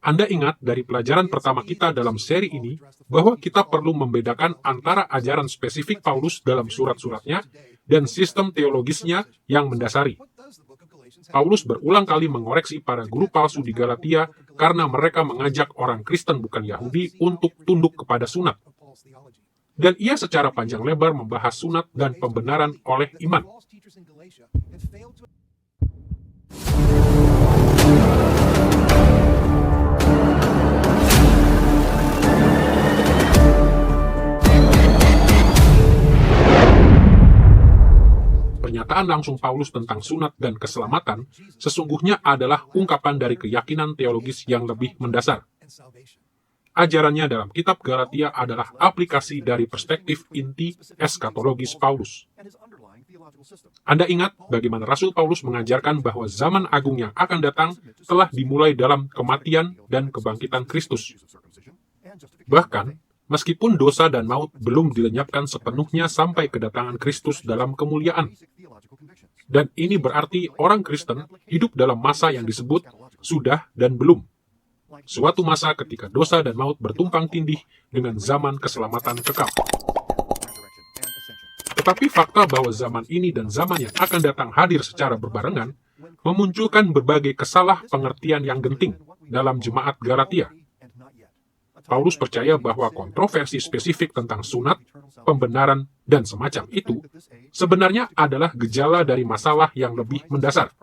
Anda ingat dari pelajaran pertama kita dalam seri ini, bahwa kita perlu membedakan antara ajaran spesifik Paulus dalam surat-suratnya dan sistem teologisnya yang mendasari. Paulus berulang kali mengoreksi para guru palsu di Galatia karena mereka mengajak orang Kristen bukan Yahudi untuk tunduk kepada sunat. Dan ia secara panjang lebar membahas sunat dan pembenaran oleh iman. Pernyataan langsung Paulus tentang sunat dan keselamatan sesungguhnya adalah ungkapan dari keyakinan teologis yang lebih mendasar. Ajarannya dalam kitab Galatia adalah aplikasi dari perspektif inti eskatologis Paulus. Anda ingat bagaimana Rasul Paulus mengajarkan bahwa zaman agung yang akan datang telah dimulai dalam kematian dan kebangkitan Kristus. Bahkan, meskipun dosa dan maut belum dilenyapkan sepenuhnya sampai kedatangan Kristus dalam kemuliaan. Dan ini berarti orang Kristen hidup dalam masa yang disebut sudah dan belum. Suatu masa ketika dosa dan maut bertumpang tindih dengan zaman keselamatan kekal. Tetapi fakta bahwa zaman ini dan zaman yang akan datang hadir secara berbarengan memunculkan berbagai kesalah pengertian yang genting dalam jemaat Galatia. Paulus percaya bahwa kontroversi spesifik tentang sunat, pembenaran, dan semacam itu sebenarnya adalah gejala dari masalah yang lebih mendasar.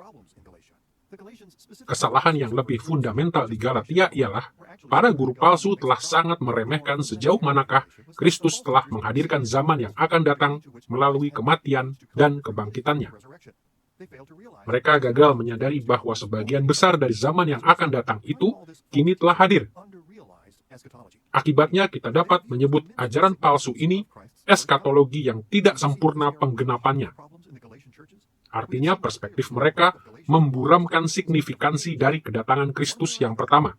Kesalahan yang lebih fundamental di Galatia ialah para guru palsu telah sangat meremehkan sejauh manakah Kristus telah menghadirkan zaman yang akan datang melalui kematian dan kebangkitannya. Mereka gagal menyadari bahwa sebagian besar dari zaman yang akan datang itu kini telah hadir. Akibatnya kita dapat menyebut ajaran palsu ini eskatologi yang tidak sempurna penggenapannya. Artinya perspektif mereka memburamkan signifikansi dari kedatangan Kristus yang pertama.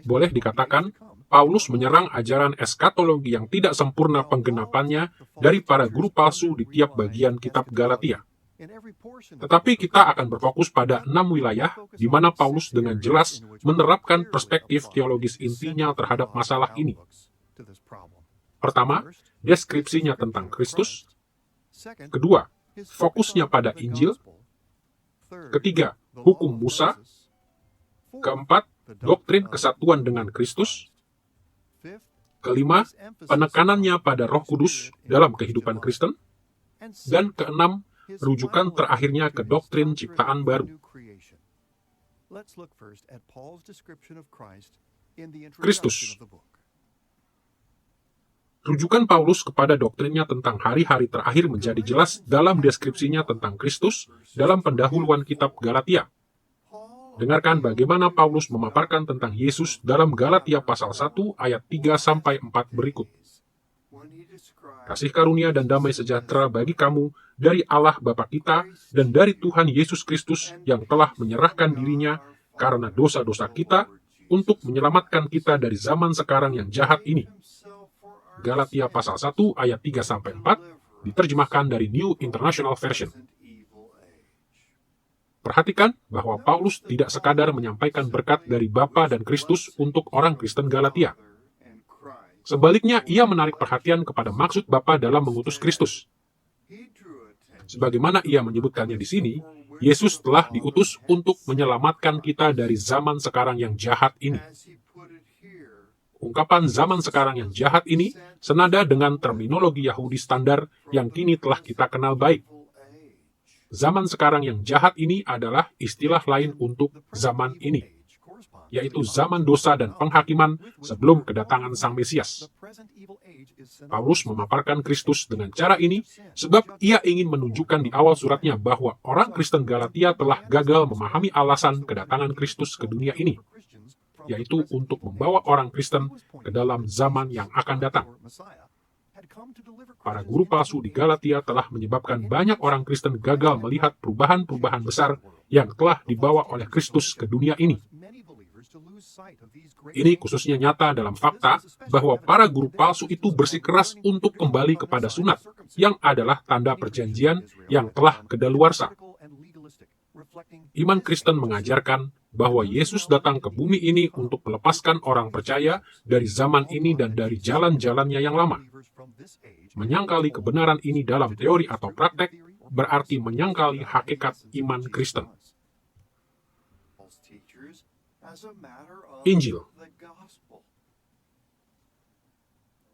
Boleh dikatakan, Paulus menyerang ajaran eskatologi yang tidak sempurna penggenapannya dari para guru palsu di tiap bagian kitab Galatia. Tetapi kita akan berfokus pada 6 wilayah di mana Paulus dengan jelas menerapkan perspektif teologis intinya terhadap masalah ini. Pertama, deskripsinya tentang Kristus. Kedua, fokusnya pada Injil. Ketiga, hukum Musa. Keempat, doktrin kesatuan dengan Kristus. Kelima, penekanannya pada Roh Kudus dalam kehidupan Kristen. Dan keenam, rujukan terakhirnya ke doktrin ciptaan baru. Kristus. Rujukan Paulus kepada doktrinnya tentang hari-hari terakhir menjadi jelas dalam deskripsinya tentang Kristus dalam pendahuluan kitab Galatia. Dengarkan bagaimana Paulus memaparkan tentang Yesus dalam Galatia pasal 1 ayat 3-4 berikut. Kasih karunia dan damai sejahtera bagi kamu dari Allah Bapa kita dan dari Tuhan Yesus Kristus yang telah menyerahkan dirinya karena dosa-dosa kita untuk menyelamatkan kita dari zaman sekarang yang jahat ini. Galatia pasal 1 ayat 3-4 diterjemahkan dari New International Version. Perhatikan bahwa Paulus tidak sekadar menyampaikan berkat dari Bapa dan Kristus untuk orang Kristen Galatia. Sebaliknya, ia menarik perhatian kepada maksud Bapa dalam mengutus Kristus. Sebagaimana ia menyebutkannya di sini, Yesus telah diutus untuk menyelamatkan kita dari zaman sekarang yang jahat ini. Ungkapan zaman sekarang yang jahat ini senada dengan terminologi Yahudi standar yang kini telah kita kenal baik. Zaman sekarang yang jahat ini adalah istilah lain untuk zaman ini, yaitu zaman dosa dan penghakiman sebelum kedatangan Sang Mesias. Paulus memaparkan Kristus dengan cara ini sebab ia ingin menunjukkan di awal suratnya bahwa orang Kristen Galatia telah gagal memahami alasan kedatangan Kristus ke dunia ini, yaitu untuk membawa orang Kristen ke dalam zaman yang akan datang. Para guru palsu di Galatia telah menyebabkan banyak orang Kristen gagal melihat perubahan-perubahan besar yang telah dibawa oleh Kristus ke dunia ini. Ini khususnya nyata dalam fakta bahwa para guru palsu itu bersikeras untuk kembali kepada sunat, yang adalah tanda perjanjian yang telah kedaluarsa. Iman Kristen mengajarkan bahwa Yesus datang ke bumi ini untuk melepaskan orang percaya dari zaman ini dan dari jalan-jalannya yang lama. Menyangkali kebenaran ini dalam teori atau praktek berarti menyangkali hakikat iman Kristen. Injil.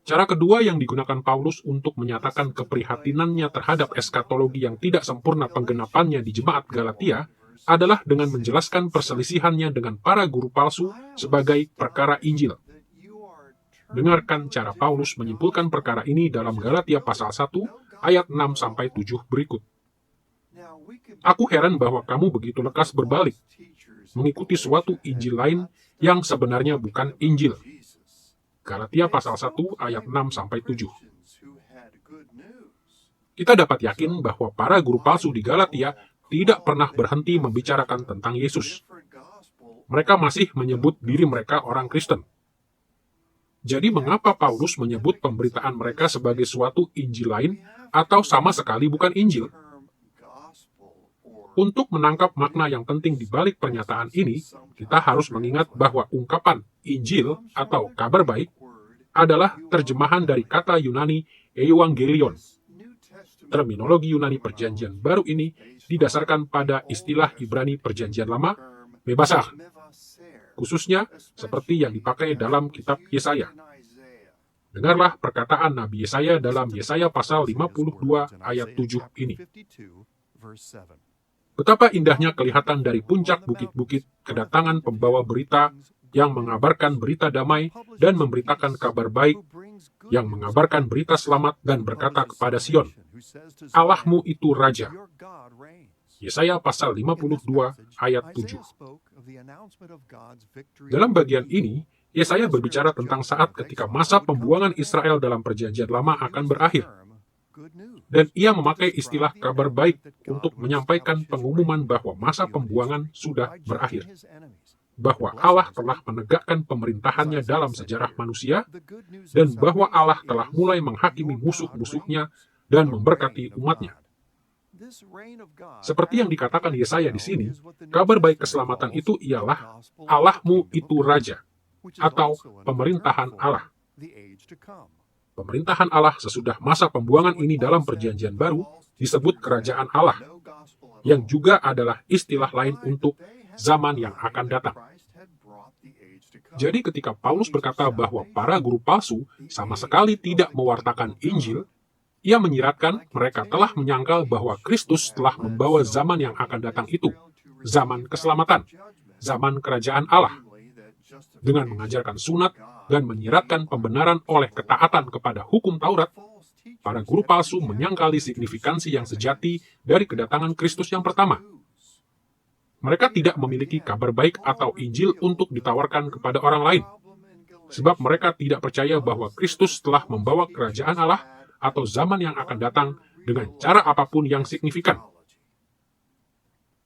Cara kedua yang digunakan Paulus untuk menyatakan keprihatinannya terhadap eskatologi yang tidak sempurna penggenapannya di jemaat Galatia adalah dengan menjelaskan perselisihannya dengan para guru palsu sebagai perkara Injil. Dengarkan cara Paulus menyimpulkan perkara ini dalam Galatia pasal 1 ayat 6-7 berikut. Aku heran bahwa kamu begitu lekas berbalik, mengikuti suatu Injil lain yang sebenarnya bukan Injil. Galatia pasal 1 ayat 6-7. Kita dapat yakin bahwa para guru palsu di Galatia tidak pernah berhenti membicarakan tentang Yesus. Mereka masih menyebut diri mereka orang Kristen. Jadi mengapa Paulus menyebut pemberitaan mereka sebagai suatu Injil lain atau sama sekali bukan Injil? Untuk menangkap makna yang penting di balik pernyataan ini, kita harus mengingat bahwa ungkapan Injil atau kabar baik adalah terjemahan dari kata Yunani Euangelion. Terminologi Yunani Perjanjian Baru ini didasarkan pada istilah Ibrani Perjanjian Lama, mebasar, khususnya seperti yang dipakai dalam kitab Yesaya. Dengarlah perkataan Nabi Yesaya dalam Yesaya pasal 52 ayat 7 ini. Betapa indahnya kelihatan dari puncak bukit-bukit kedatangan pembawa berita yang mengabarkan berita damai dan memberitakan kabar baik, yang mengabarkan berita selamat dan berkata kepada Sion, Allahmu itu Raja. Yesaya pasal 52 ayat 7. Dalam bagian ini, Yesaya berbicara tentang saat ketika masa pembuangan Israel dalam Perjanjian Lama akan berakhir. Dan ia memakai istilah kabar baik untuk menyampaikan pengumuman bahwa masa pembuangan sudah berakhir. Bahwa Allah telah menegakkan pemerintahannya dalam sejarah manusia, dan bahwa Allah telah mulai menghakimi musuh-musuhnya dan memberkati umatnya. Seperti yang dikatakan Yesaya di sini, kabar baik keselamatan itu ialah Allahmu itu Raja, atau pemerintahan Allah. Pemerintahan Allah sesudah masa pembuangan ini dalam Perjanjian Baru disebut Kerajaan Allah, yang juga adalah istilah lain untuk zaman yang akan datang. Jadi ketika Paulus berkata bahwa para guru palsu sama sekali tidak mewartakan Injil, ia menyiratkan mereka telah menyangkal bahwa Kristus telah membawa zaman yang akan datang itu, zaman keselamatan, zaman kerajaan Allah, dengan mengajarkan sunat dan menyiratkan pembenaran oleh ketaatan kepada hukum Taurat. Para guru palsu menyangkali signifikansi yang sejati dari kedatangan Kristus yang pertama. Mereka tidak memiliki kabar baik atau Injil untuk ditawarkan kepada orang lain, sebab mereka tidak percaya bahwa Kristus telah membawa kerajaan Allah atau zaman yang akan datang dengan cara apapun yang signifikan.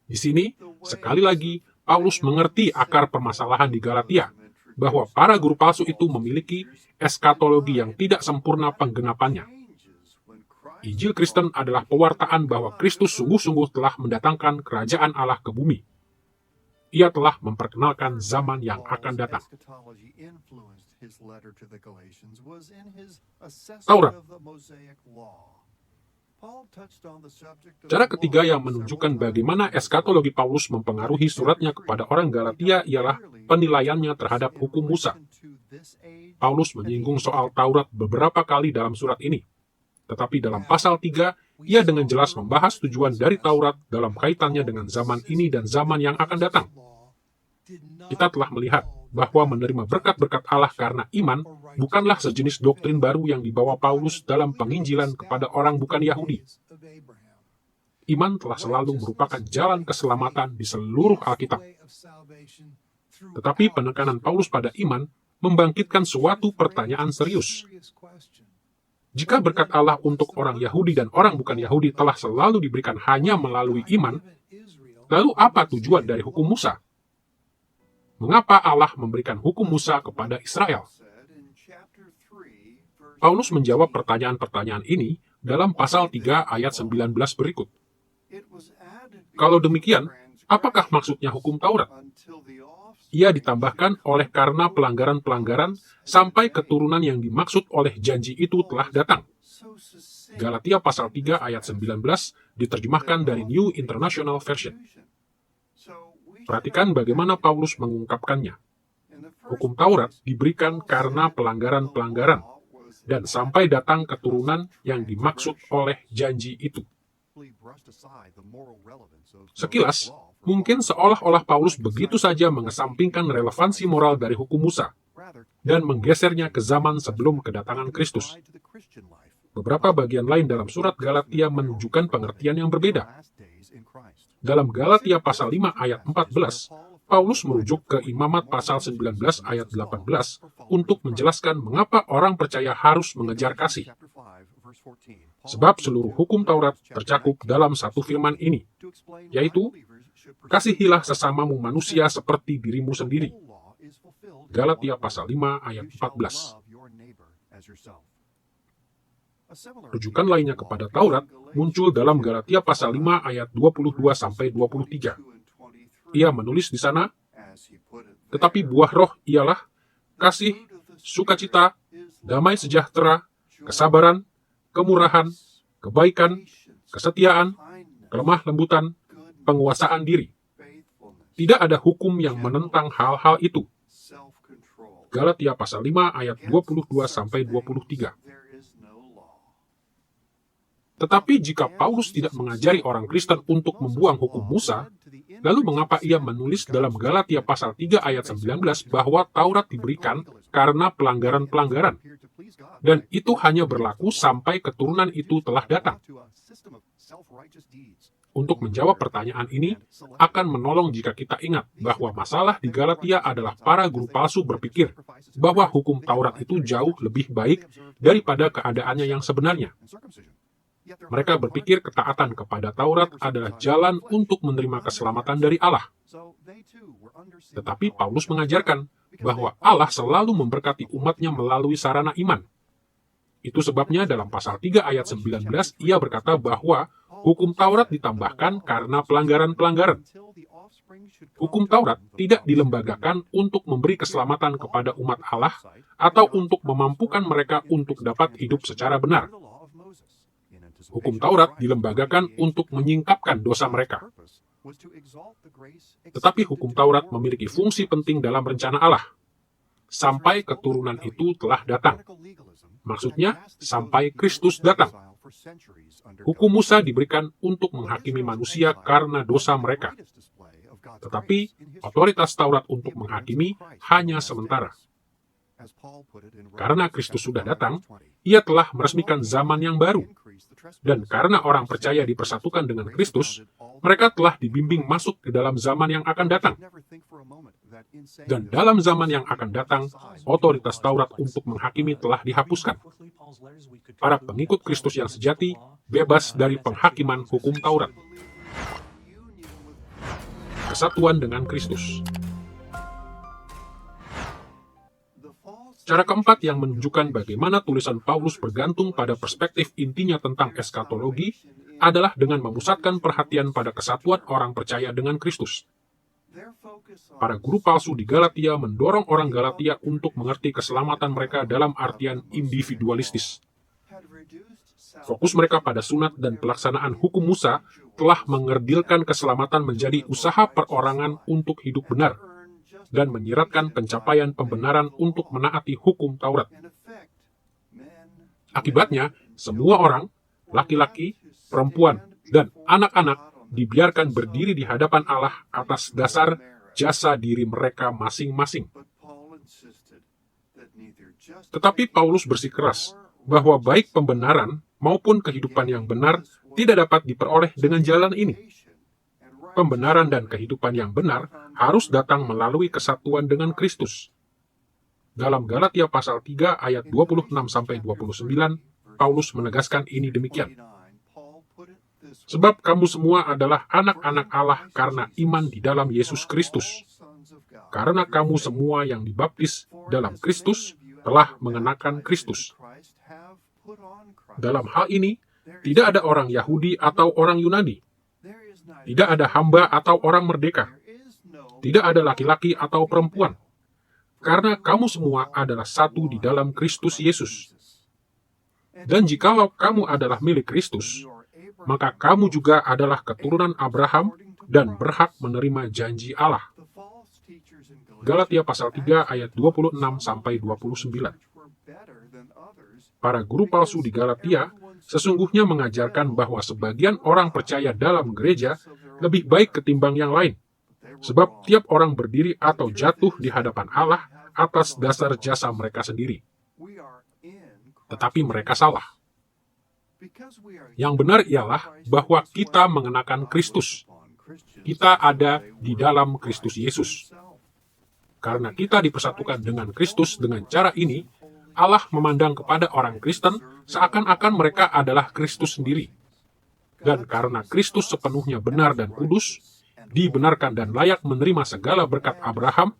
Di sini, sekali lagi, Paulus mengerti akar permasalahan di Galatia, bahwa para guru palsu itu memiliki eskatologi yang tidak sempurna penggenapannya. Injil Kristen adalah pewartaan bahwa Kristus sungguh-sungguh telah mendatangkan kerajaan Allah ke bumi. Ia telah memperkenalkan zaman yang akan datang. Taurat. Cara ketiga yang menunjukkan bagaimana eskatologi Paulus mempengaruhi suratnya kepada orang Galatia ialah penilaiannya terhadap hukum Musa. Paulus menyinggung soal Taurat beberapa kali dalam surat ini. Tetapi dalam pasal 3, ia dengan jelas membahas tujuan dari Taurat dalam kaitannya dengan zaman ini dan zaman yang akan datang. Kita telah melihat bahwa menerima berkat-berkat Allah karena iman bukanlah sejenis doktrin baru yang dibawa Paulus dalam penginjilan kepada orang bukan Yahudi. Iman telah selalu merupakan jalan keselamatan di seluruh Alkitab. Tetapi penekanan Paulus pada iman membangkitkan suatu pertanyaan serius. Jika berkat Allah untuk orang Yahudi dan orang bukan Yahudi telah selalu diberikan hanya melalui iman, lalu apa tujuan dari hukum Musa? Mengapa Allah memberikan hukum Musa kepada Israel? Paulus menjawab pertanyaan-pertanyaan ini dalam pasal 3 ayat 19 berikut. Kalau demikian, Apakah maksudnya hukum Taurat? Ia ditambahkan oleh karena pelanggaran-pelanggaran sampai keturunan yang dimaksud oleh janji itu telah datang. Galatia pasal 3 ayat 19 diterjemahkan dari New International Version. Perhatikan bagaimana Paulus mengungkapkannya. Hukum Taurat diberikan karena pelanggaran-pelanggaran dan sampai datang keturunan yang dimaksud oleh janji itu. Sekilas, mungkin seolah-olah Paulus begitu saja mengesampingkan relevansi moral dari hukum Musa dan menggesernya ke zaman sebelum kedatangan Kristus. Beberapa bagian lain dalam surat Galatia menunjukkan pengertian yang berbeda. Dalam Galatia pasal 5 ayat 14, Paulus merujuk ke Imamat pasal 19 ayat 18 untuk menjelaskan mengapa orang percaya harus mengejar kasih. Sebab seluruh hukum Taurat tercakup dalam satu firman ini, yaitu, kasihilah sesamamu manusia seperti dirimu sendiri. Galatia pasal 5 ayat 14. Rujukan lainnya kepada Taurat muncul dalam Galatia pasal 5 ayat 22-23. Ia menulis di sana, tetapi buah roh ialah kasih, sukacita, damai sejahtera, kesabaran, kemurahan, kebaikan, kesetiaan, kelemah lembutan, penguasaan diri. Tidak ada hukum yang menentang hal-hal itu. Galatia pasal 5 ayat 22-23. Tetapi jika Paulus tidak mengajari orang Kristen untuk membuang hukum Musa, lalu mengapa ia menulis dalam Galatia pasal 3 ayat 19 bahwa Taurat diberikan karena pelanggaran-pelanggaran, dan itu hanya berlaku sampai keturunan itu telah datang? Untuk menjawab pertanyaan ini, akan menolong jika kita ingat bahwa masalah di Galatia adalah para guru palsu berpikir bahwa hukum Taurat itu jauh lebih baik daripada keadaannya yang sebenarnya. Mereka berpikir ketaatan kepada Taurat adalah jalan untuk menerima keselamatan dari Allah. Tetapi Paulus mengajarkan bahwa Allah selalu memberkati umatnya melalui sarana iman. Itu sebabnya dalam pasal 3 ayat 19 ia berkata bahwa hukum Taurat ditambahkan karena pelanggaran-pelanggaran. Hukum Taurat tidak dilembagakan untuk memberi keselamatan kepada umat Allah atau untuk memampukan mereka untuk dapat hidup secara benar. Hukum Taurat dilembagakan untuk menyingkapkan dosa mereka. Tetapi hukum Taurat memiliki fungsi penting dalam rencana Allah, sampai keturunan itu telah datang. Maksudnya, sampai Kristus datang. Hukum Musa diberikan untuk menghakimi manusia karena dosa mereka. Tetapi, otoritas Taurat untuk menghakimi hanya sementara. Karena Kristus sudah datang, ia telah meresmikan zaman yang baru. Dan karena orang percaya dipersatukan dengan Kristus, mereka telah dibimbing masuk ke dalam zaman yang akan datang. Dan dalam zaman yang akan datang, otoritas Taurat untuk menghakimi telah dihapuskan. Para pengikut Kristus yang sejati bebas dari penghakiman hukum Taurat. Kesatuan dengan Kristus. Cara keempat yang menunjukkan bagaimana tulisan Paulus bergantung pada perspektif intinya tentang eskatologi adalah dengan memusatkan perhatian pada kesatuan orang percaya dengan Kristus. Para guru palsu di Galatia mendorong orang Galatia untuk mengerti keselamatan mereka dalam artian individualistis. Fokus mereka pada sunat dan pelaksanaan hukum Musa telah mengerdilkan keselamatan menjadi usaha perorangan untuk hidup benar, dan menyiratkan pencapaian pembenaran untuk menaati hukum Taurat. Akibatnya, semua orang, laki-laki, perempuan, dan anak-anak dibiarkan berdiri di hadapan Allah atas dasar jasa diri mereka masing-masing. Tetapi Paulus bersikeras bahwa baik pembenaran maupun kehidupan yang benar tidak dapat diperoleh dengan jalan ini. Pembenaran dan kehidupan yang benar harus datang melalui kesatuan dengan Kristus. Dalam Galatia pasal 3 ayat 26-29, Paulus menegaskan ini demikian. Sebab kamu semua adalah anak-anak Allah karena iman di dalam Yesus Kristus. Karena kamu semua yang dibaptis dalam Kristus telah mengenakan Kristus. Dalam hal ini, tidak ada orang Yahudi atau orang Yunani. Tidak ada hamba atau orang merdeka. Tidak ada laki-laki atau perempuan. Karena kamu semua adalah satu di dalam Kristus Yesus. Dan jikalau kamu adalah milik Kristus, maka kamu juga adalah keturunan Abraham dan berhak menerima janji Allah. Galatia pasal 3 ayat 26-29. Para guru palsu di Galatia sesungguhnya mengajarkan bahwa sebagian orang percaya dalam gereja lebih baik ketimbang yang lain, sebab tiap orang berdiri atau jatuh di hadapan Allah atas dasar jasa mereka sendiri. Tetapi mereka salah. Yang benar ialah bahwa kita mengenakan Kristus. Kita ada di dalam Kristus Yesus. Karena kita dipersatukan dengan Kristus dengan cara ini, Allah memandang kepada orang Kristen seakan-akan mereka adalah Kristus sendiri. Dan karena Kristus sepenuhnya benar dan kudus, dibenarkan dan layak menerima segala berkat Abraham,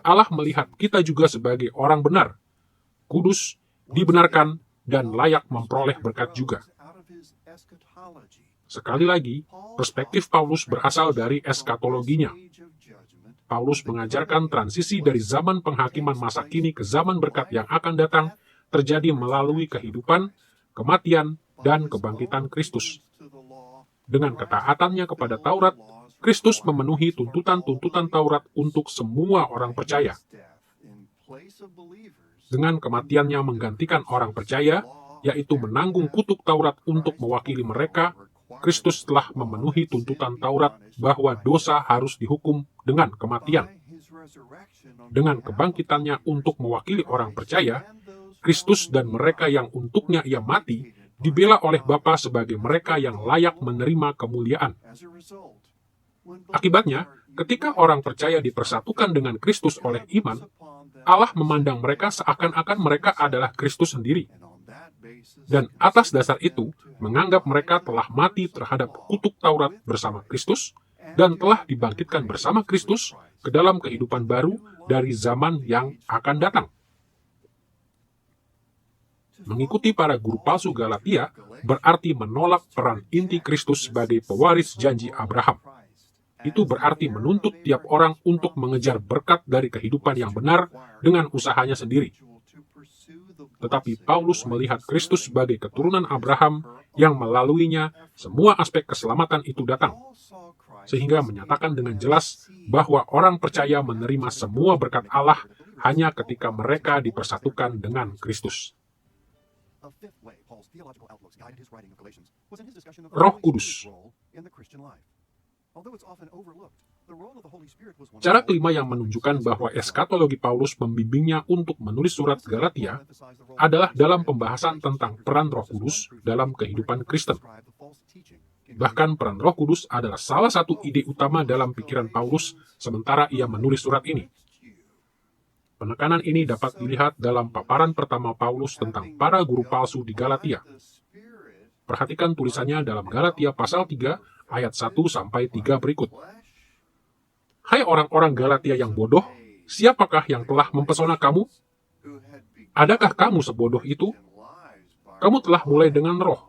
Allah melihat kita juga sebagai orang benar, kudus, dibenarkan, dan layak memperoleh berkat juga. Sekali lagi, perspektif Paulus berasal dari eskatologinya. Paulus mengajarkan transisi dari zaman penghakiman masa kini ke zaman berkat yang akan datang terjadi melalui kehidupan, kematian, dan kebangkitan Kristus. Dengan ketaatannya kepada Taurat, Kristus memenuhi tuntutan-tuntutan Taurat untuk semua orang percaya. Dengan kematiannya menggantikan orang percaya, yaitu menanggung kutuk Taurat untuk mewakili mereka, Kristus telah memenuhi tuntutan Taurat bahwa dosa harus dihukum dengan kematian. Dengan kebangkitannya untuk mewakili orang percaya, Kristus dan mereka yang untuknya ia mati, dibela oleh Bapa sebagai mereka yang layak menerima kemuliaan. Akibatnya, ketika orang percaya dipersatukan dengan Kristus oleh iman, Allah memandang mereka seakan-akan mereka adalah Kristus sendiri. Dan atas dasar itu, menganggap mereka telah mati terhadap kutuk Taurat bersama Kristus, dan telah dibangkitkan bersama Kristus ke dalam kehidupan baru dari zaman yang akan datang. Mengikuti para guru palsu Galatia berarti menolak peran inti Kristus sebagai pewaris janji Abraham. Itu berarti menuntut tiap orang untuk mengejar berkat dari kehidupan yang benar dengan usahanya sendiri. Tetapi Paulus melihat Kristus sebagai keturunan Abraham yang melaluinya semua aspek keselamatan itu datang, sehingga menyatakan dengan jelas bahwa orang percaya menerima semua berkat Allah hanya ketika mereka dipersatukan dengan Kristus. Roh Kudus. Cara kelima yang menunjukkan bahwa eskatologi Paulus membimbingnya untuk menulis surat Galatia adalah dalam pembahasan tentang peran Roh Kudus dalam kehidupan Kristen. Bahkan peran Roh Kudus adalah salah satu ide utama dalam pikiran Paulus sementara ia menulis surat ini. Penekanan ini dapat dilihat dalam paparan pertama Paulus tentang para guru palsu di Galatia. Perhatikan tulisannya dalam Galatia pasal 3 ayat 1-3 berikut. Hai orang-orang Galatia yang bodoh, siapakah yang telah mempesona kamu? Adakah kamu sebodoh itu? Kamu telah mulai dengan roh.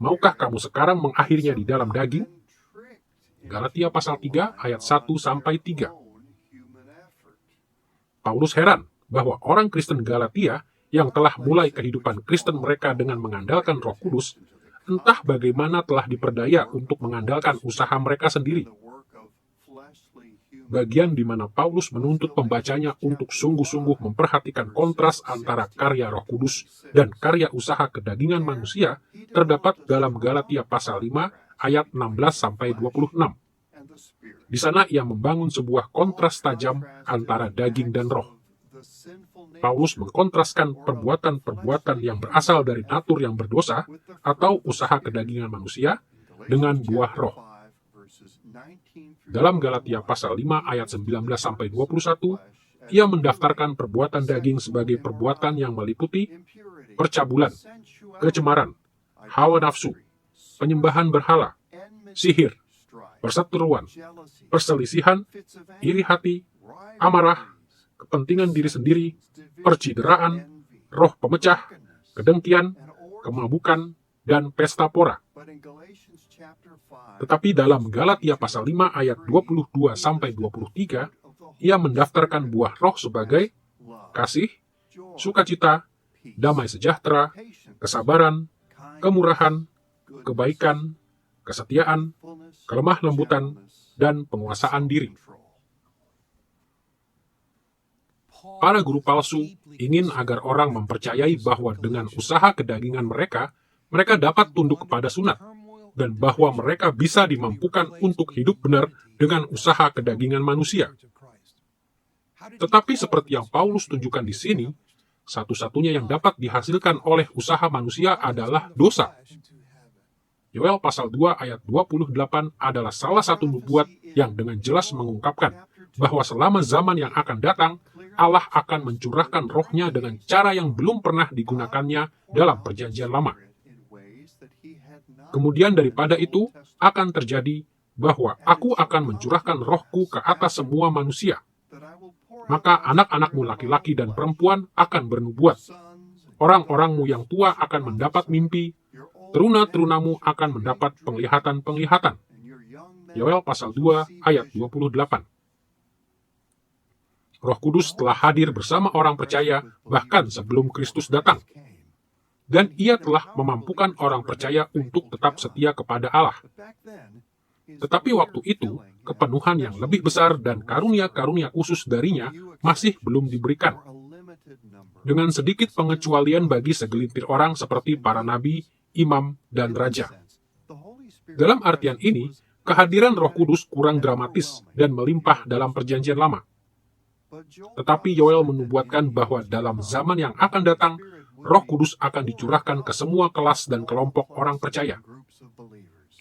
Maukah kamu sekarang mengakhirinya di dalam daging? Galatia pasal 3 ayat 1-3. Paulus heran bahwa orang Kristen Galatia yang telah mulai kehidupan Kristen mereka dengan mengandalkan Roh Kudus, entah bagaimana telah diperdaya untuk mengandalkan usaha mereka sendiri. Bagian di mana Paulus menuntut pembacanya untuk sungguh-sungguh memperhatikan kontras antara karya Roh Kudus dan karya usaha kedagingan manusia terdapat dalam Galatia pasal 5 ayat 16-26. Di sana ia membangun sebuah kontras tajam antara daging dan roh. Paulus mengkontraskan perbuatan-perbuatan yang berasal dari natur yang berdosa atau usaha kedagingan manusia dengan buah roh. Dalam Galatia pasal 5 ayat 19-21, ia mendaftarkan perbuatan daging sebagai perbuatan yang meliputi percabulan, kecemaran, hawa nafsu, penyembahan berhala, sihir, perseteruan, perselisihan, iri hati, amarah, kepentingan diri sendiri, percideraan, roh pemecah, kedengkian, kemabukan, dan pesta pora. Tetapi dalam Galatia pasal 5 ayat 22-23, ia mendaftarkan buah roh sebagai kasih, sukacita, damai sejahtera, kesabaran, kemurahan, kebaikan, kesetiaan, kelemah lembutan, dan penguasaan diri. Para guru palsu ingin agar orang mempercayai bahwa dengan usaha kedagingan mereka dapat tunduk kepada sunat, dan bahwa mereka bisa dimampukan untuk hidup benar dengan usaha kedagingan manusia. Tetapi seperti yang Paulus tunjukkan di sini, satu-satunya yang dapat dihasilkan oleh usaha manusia adalah dosa. Yoel pasal 2 ayat 28 adalah salah satu nubuat yang dengan jelas mengungkapkan bahwa selama zaman yang akan datang, Allah akan mencurahkan rohnya dengan cara yang belum pernah digunakannya dalam perjanjian lama. Kemudian daripada itu akan terjadi bahwa aku akan mencurahkan rohku ke atas semua manusia. Maka anak-anakmu laki-laki dan perempuan akan bernubuat. Orang-orangmu yang tua akan mendapat mimpi, teruna-terunamu akan mendapat penglihatan-penglihatan. Yoel pasal 2 ayat 28. Roh Kudus telah hadir bersama orang percaya bahkan sebelum Kristus datang. Dan ia telah memampukan orang percaya untuk tetap setia kepada Allah. Tetapi waktu itu, kepenuhan yang lebih besar dan karunia-karunia khusus darinya masih belum diberikan. Dengan sedikit pengecualian bagi segelintir orang seperti para nabi, imam, dan raja. Dalam artian ini, kehadiran Roh Kudus kurang dramatis dan melimpah dalam perjanjian lama. Tetapi Yoel menubuatkan bahwa dalam zaman yang akan datang, Roh Kudus akan dicurahkan ke semua kelas dan kelompok orang percaya.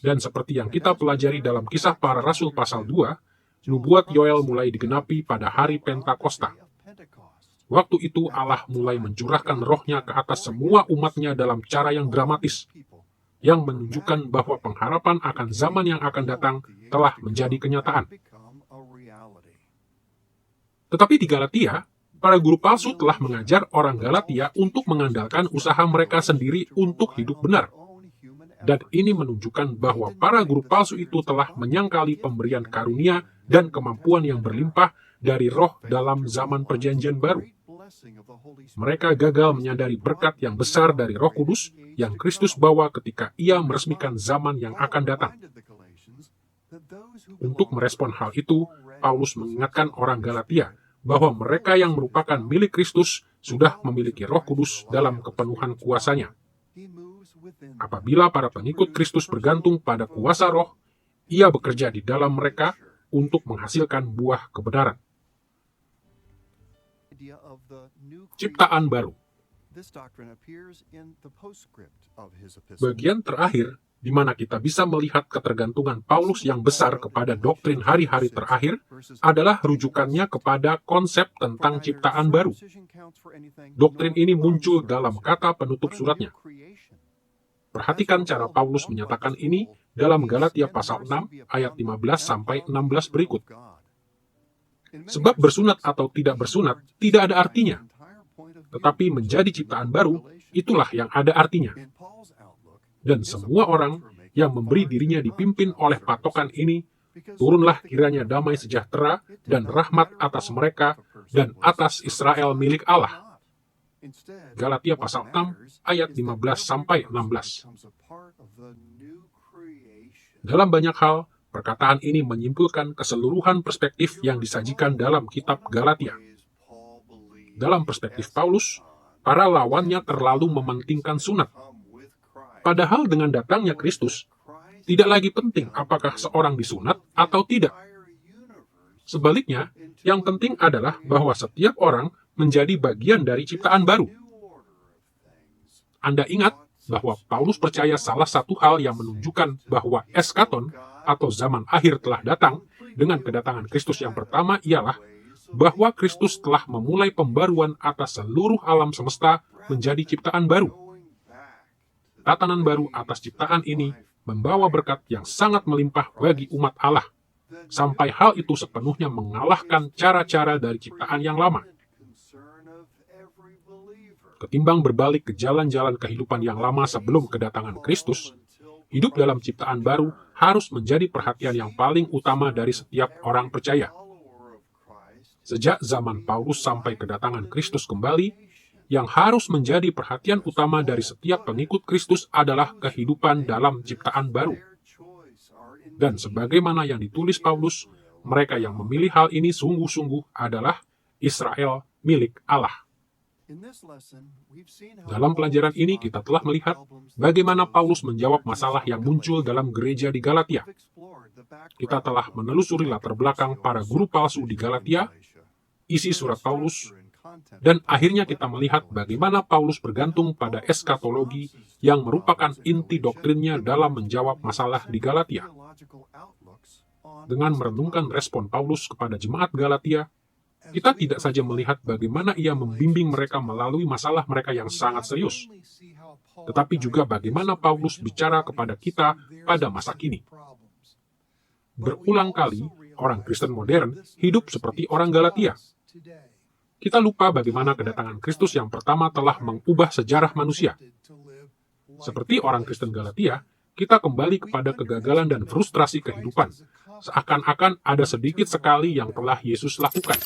Dan seperti yang kita pelajari dalam Kisah Para Rasul pasal 2, nubuat Yoel mulai digenapi pada hari Pentakosta. Waktu itu Allah mulai mencurahkan rohnya ke atas semua umatnya dalam cara yang dramatis, yang menunjukkan bahwa pengharapan akan zaman yang akan datang telah menjadi kenyataan. Tetapi di Galatia, para guru palsu telah mengajar orang Galatia untuk mengandalkan usaha mereka sendiri untuk hidup benar. Dan ini menunjukkan bahwa para guru palsu itu telah menyangkali pemberian karunia dan kemampuan yang berlimpah dari roh dalam zaman perjanjian baru. Mereka gagal menyadari berkat yang besar dari Roh Kudus yang Kristus bawa ketika ia meresmikan zaman yang akan datang. Untuk merespon hal itu, Paulus mengingatkan orang Galatia bahwa mereka yang merupakan milik Kristus sudah memiliki Roh Kudus dalam kepenuhan kuasanya. Apabila para pengikut Kristus bergantung pada kuasa Roh, ia bekerja di dalam mereka untuk menghasilkan buah kebenaran. Ciptaan baru. Bagian terakhir, di mana kita bisa melihat ketergantungan Paulus yang besar kepada doktrin hari-hari terakhir, adalah rujukannya kepada konsep tentang ciptaan baru. Doktrin ini muncul dalam kata penutup suratnya. Perhatikan cara Paulus menyatakan ini dalam Galatia pasal 6 ayat 15-16 berikut. Sebab bersunat atau tidak bersunat tidak ada artinya, tetapi menjadi ciptaan baru, itulah yang ada artinya. Dan semua orang yang memberi dirinya dipimpin oleh patokan ini, turunlah kiranya damai sejahtera dan rahmat atas mereka dan atas Israel milik Allah. Galatia pasal 6 ayat 15-16. Dalam banyak hal, perkataan ini menyimpulkan keseluruhan perspektif yang disajikan dalam kitab Galatia. Dalam perspektif Paulus, para lawannya terlalu mementingkan sunat. Padahal dengan datangnya Kristus, tidak lagi penting apakah seorang disunat atau tidak. Sebaliknya, yang penting adalah bahwa setiap orang menjadi bagian dari ciptaan baru. Anda ingat bahwa Paulus percaya salah satu hal yang menunjukkan bahwa eskaton atau zaman akhir telah datang dengan kedatangan Kristus yang pertama ialah bahwa Kristus telah memulai pembaruan atas seluruh alam semesta menjadi ciptaan baru. Tatanan baru atas ciptaan ini membawa berkat yang sangat melimpah bagi umat Allah, sampai hal itu sepenuhnya mengalahkan cara-cara dari ciptaan yang lama. Ketimbang berbalik ke jalan-jalan kehidupan yang lama sebelum kedatangan Kristus, hidup dalam ciptaan baru harus menjadi perhatian yang paling utama dari setiap orang percaya. Sejak zaman Paulus sampai kedatangan Kristus kembali, yang harus menjadi perhatian utama dari setiap pengikut Kristus adalah kehidupan dalam ciptaan baru. Dan sebagaimana yang ditulis Paulus, mereka yang memilih hal ini sungguh-sungguh adalah Israel milik Allah. Dalam pelajaran ini kita telah melihat bagaimana Paulus menjawab masalah yang muncul dalam gereja di Galatia. Kita telah menelusuri latar belakang para guru palsu di Galatia, isi surat Paulus, dan akhirnya kita melihat bagaimana Paulus bergantung pada eskatologi yang merupakan inti doktrinnya dalam menjawab masalah di Galatia. Dengan merenungkan respon Paulus kepada jemaat Galatia, kita tidak saja melihat bagaimana ia membimbing mereka melalui masalah mereka yang sangat serius, tetapi juga bagaimana Paulus bicara kepada kita pada masa kini. Berulang kali, orang Kristen modern hidup seperti orang Galatia. Kita lupa bagaimana kedatangan Kristus yang pertama telah mengubah sejarah manusia. Seperti orang Kristen Galatia, kita kembali kepada kegagalan dan frustrasi kehidupan, seakan-akan ada sedikit sekali yang telah Yesus lakukan.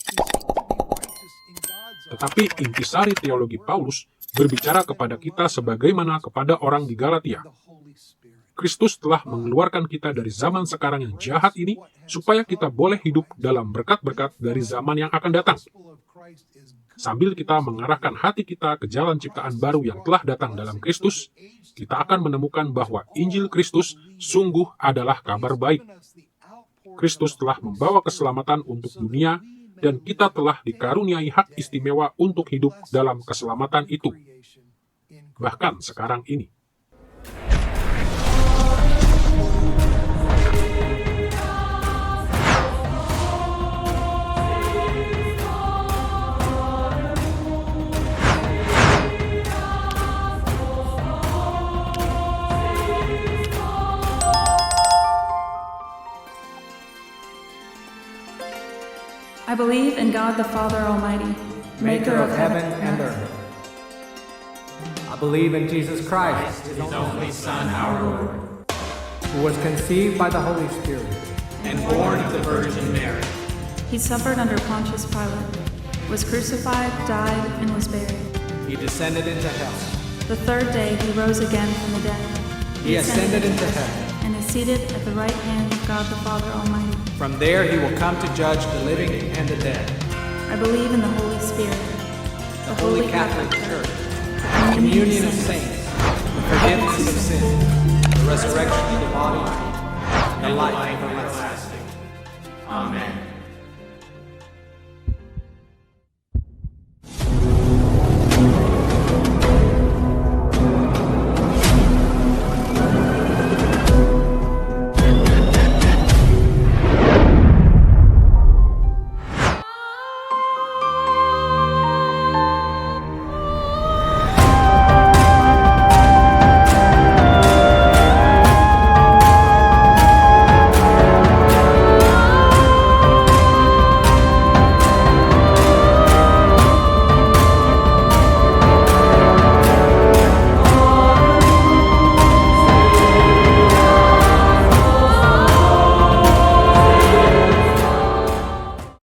Tetapi intisari teologi Paulus berbicara kepada kita sebagaimana kepada orang di Galatia. Kristus telah mengeluarkan kita dari zaman sekarang yang jahat ini, supaya kita boleh hidup dalam berkat-berkat dari zaman yang akan datang. Sambil kita mengarahkan hati kita ke jalan ciptaan baru yang telah datang dalam Kristus, kita akan menemukan bahwa Injil Kristus sungguh adalah kabar baik. Kristus telah membawa keselamatan untuk dunia, dan kita telah dikaruniai hak istimewa untuk hidup dalam keselamatan itu. Bahkan sekarang ini. I believe in God the Father Almighty, maker of heaven and earth. I believe in Jesus Christ, His only Son, our Lord, who was conceived by the Holy Spirit and born of the Virgin Mary. He suffered under Pontius Pilate, was crucified, died, and was buried. He descended into hell. The third day he rose again from the dead. He ascended into heaven and is seated at the right hand of God the Father Almighty. From there he will come to judge the living and the dead. I believe in the Holy Spirit, the Holy Catholic Church, the communion of saints, the forgiveness of sins, the resurrection of the body, and the life everlasting. Amen.